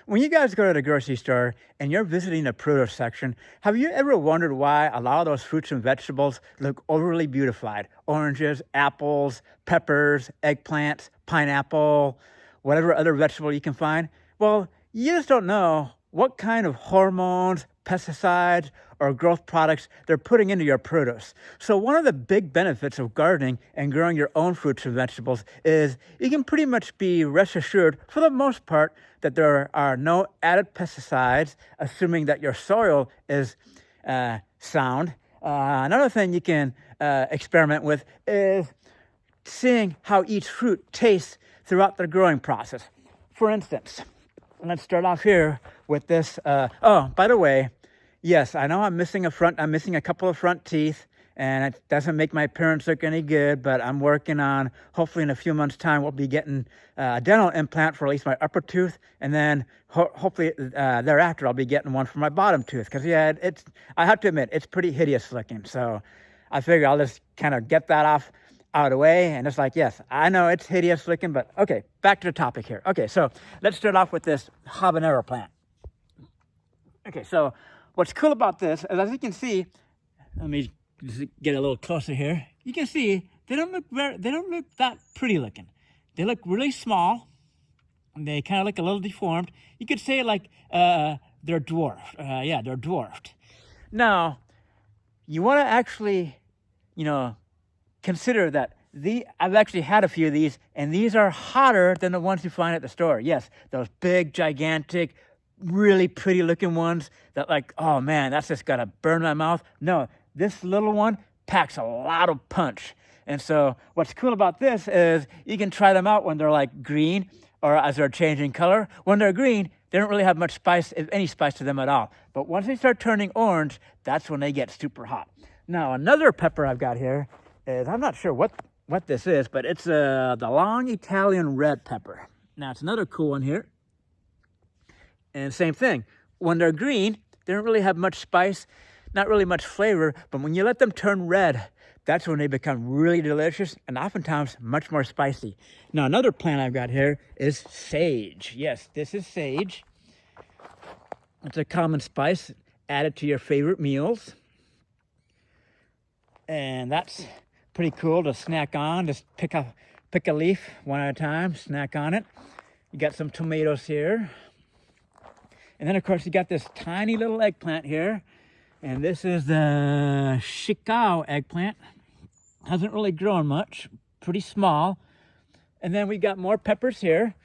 When you guys go to the grocery store and you're visiting the produce section, have you ever wondered why a lot of those fruits and vegetables look overly beautified? Oranges, apples, peppers, eggplants, pineapple, whatever other vegetable you can find? Well, you just don't know what kind of hormones, pesticides, or growth products they're putting into your produce. So one of the big benefits of gardening and growing your own fruits and vegetables is you can pretty much be rest assured, for the most part, that there are no added pesticides, assuming that your soil is sound. Another thing you can experiment with is seeing how each fruit tastes throughout the growing process. For instance, let's start off here with this. Oh, by the way, yes, I know I'm missing a couple of front teeth, and it doesn't make my appearance look any good, but I'm working on, hopefully in a few months' time, we'll be getting a dental implant for at least my upper tooth, and then hopefully thereafter I'll be getting one for my bottom tooth, because yeah, I have to admit, it's pretty hideous looking, so I figure I'll just kind of get that out of the way, and it's like, yes, I know it's hideous looking, but okay, back to the topic here. Okay, so let's start off with this habanero plant. Okay, so what's cool about this is, as you can see, let me just get a little closer here. You can see they don't look that pretty looking. They look really small. And they kind of look a little deformed. You could say like they're dwarfed. They're dwarfed. Now, you want to actually, consider that I've actually had a few of these, and these are hotter than the ones you find at the store. Yes, those big, gigantic, really pretty looking ones that like, oh man, that's just gotta burn my mouth. No, this little one packs a lot of punch. And so what's cool about this is you can try them out when they're like green or as they're changing color. When they're green, they don't really have much spice, if any spice to them at all. But once they start turning orange, that's when they get super hot. Now, another pepper I've got here is, I'm not sure what this is, but it's the long Italian red pepper. Now, it's another cool one here. And same thing, when they're green, they don't really have much spice, not really much flavor, but when you let them turn red, that's when they become really delicious and oftentimes much more spicy. Now, another plant I've got here is sage. Yes, this is sage. It's a common spice added to your favorite meals. And that's pretty cool to snack on. Just pick a leaf one at a time, snack on it. You got some tomatoes here. And then, of course, you got this tiny little eggplant here. And this is the Chicago eggplant. Hasn't really grown much, pretty small. And then we got more peppers here.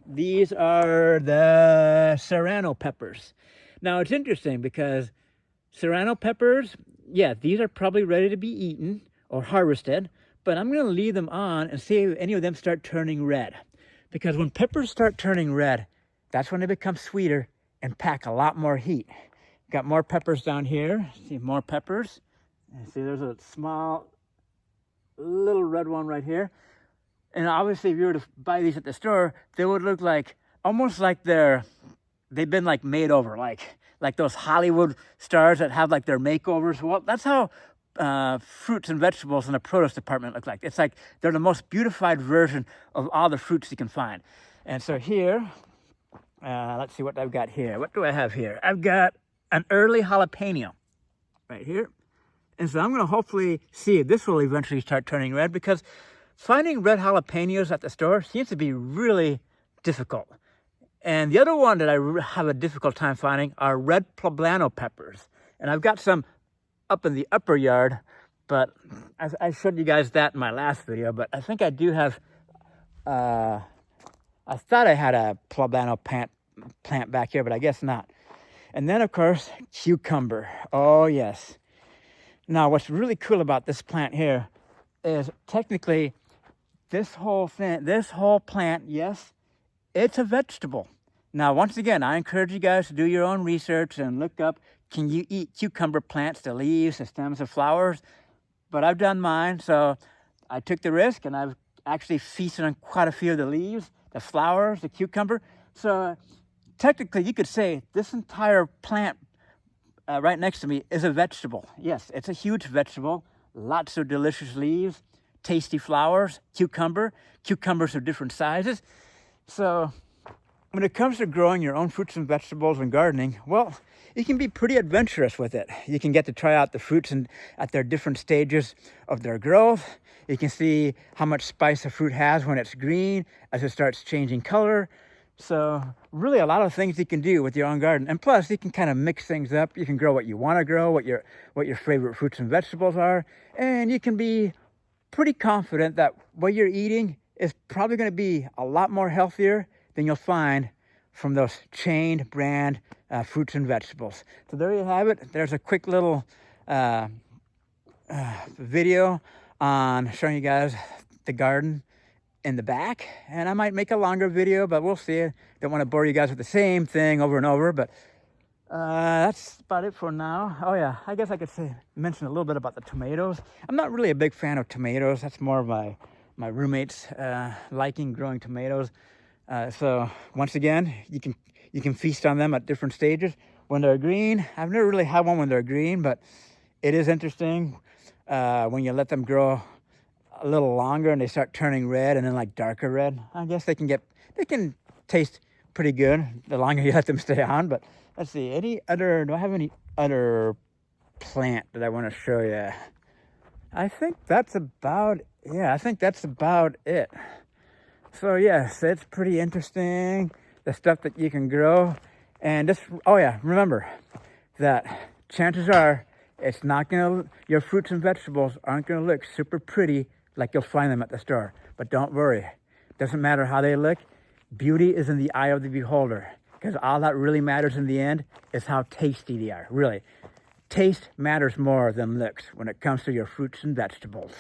These are the serrano peppers. Now, it's interesting because serrano peppers, yeah, these are probably ready to be eaten or harvested, but I'm going to leave them on and see if any of them start turning red. Because when peppers start turning red, that's when they become sweeter and pack a lot more heat. Got more peppers down here. See more peppers. And see, there's a small little red one right here. And obviously, if you were to buy these at the store, they would look like almost like they've been like made over, like those Hollywood stars that have like their makeovers. Well, that's how fruits and vegetables in the produce department look like. It's like they're the most beautified version of all the fruits you can find. And so here, let's see what I've got here. What do I have here? I've got an early jalapeno right here. And so I'm going to hopefully see if this will eventually start turning red, because finding red jalapenos at the store seems to be really difficult. And the other one that I have a difficult time finding are red poblano peppers. And I've got some up in the upper yard, but I showed you guys that in my last video, but I think I do have, I thought I had a poblano plant back here, but I guess not. And then, of course, cucumber. Oh, yes. Now, what's really cool about this plant here is technically this whole plant, yes, it's a vegetable. Now, once again, I encourage you guys to do your own research and look up, can you eat cucumber plants, the leaves, the stems, the flowers? But I've done mine, so I took the risk, and I've actually feasted on quite a few of the leaves, the flowers, the cucumber. So technically, you could say this entire plant right next to me is a vegetable. Yes, it's a huge vegetable. Lots of delicious leaves, tasty flowers, cucumbers of different sizes. So when it comes to growing your own fruits and vegetables and gardening, well, you can be pretty adventurous with it. You can get to try out the fruits and at their different stages of their growth. You can see how much spice a fruit has when it's green, as it starts changing color. So really a lot of things you can do with your own garden. And plus, you can kind of mix things up. You can grow what you want to grow, what your favorite fruits and vegetables are. And you can be pretty confident that what you're eating is probably going to be a lot more healthier than you'll find from those chained brand fruits and vegetables. So there you have it. There's a quick little video on showing you guys the garden in the back, and I might make a longer video, but we'll see. Don't want to bore you guys with the same thing over and over, but that's about it for now. Oh yeah, I guess I could mention a little bit about the tomatoes. I'm not really a big fan of tomatoes. That's more of my roommate's liking, growing tomatoes. So once again, you can feast on them at different stages. When they're green, I've never really had one when they're green, but it is interesting when you let them grow a little longer and they start turning red and then like darker red. I guess they can taste pretty good the longer you let them stay on. But let's see, do I have any other plant that I want to show you? I think that's about it. So yes, it's pretty interesting, the stuff that you can grow. And just, oh yeah, remember that chances are your fruits and vegetables aren't gonna look super pretty like you'll find them at the store. But don't worry, doesn't matter how they look. Beauty is in the eye of the beholder, because all that really matters in the end is how tasty they are. Really, taste matters more than looks when it comes to your fruits and vegetables.